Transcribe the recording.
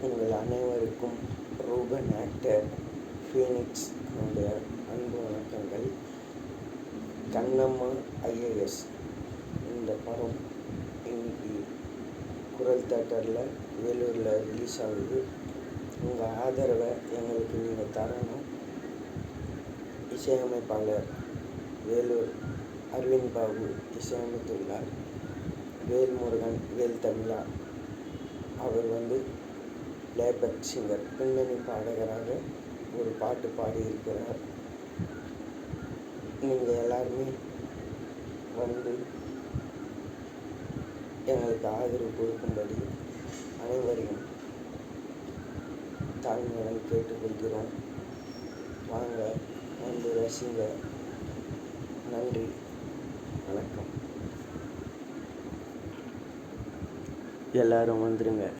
உங்கள் அனைவருக்கும் Ruban actor Phoenix என்னுடைய அன்பு வணக்கங்கள். கண்ணம்மா ஐஏஎஸ் இந்த படம் இன்னைக்கு குரல் தேட்டரில் வேலூரில் ரிலீஸ் ஆகுது. உங்கள் ஆதரவை எங்களுக்கு நீங்கள் தரணும். இசையமைப்பாளர் வேலூர் அரவிந்த் பாபு இசையமைத்துள்ளார். வேல்முருகன் வேல் தமிழா அவர் பிளேபேக் சிங்கர், பின்னணி பாடகராக ஒரு பாட்டு பாடியிருக்கிறார். நீங்கள் எல்லாருமே எங்களுக்கு ஆதரவு கொடுக்கும்படி அனைவரையும் தாழ்மையுடன் கேட்டுக்கொள்கிறோம். வாங்க ரசிங்க. நன்றி, வணக்கம். எல்லாரும் வந்துருங்க.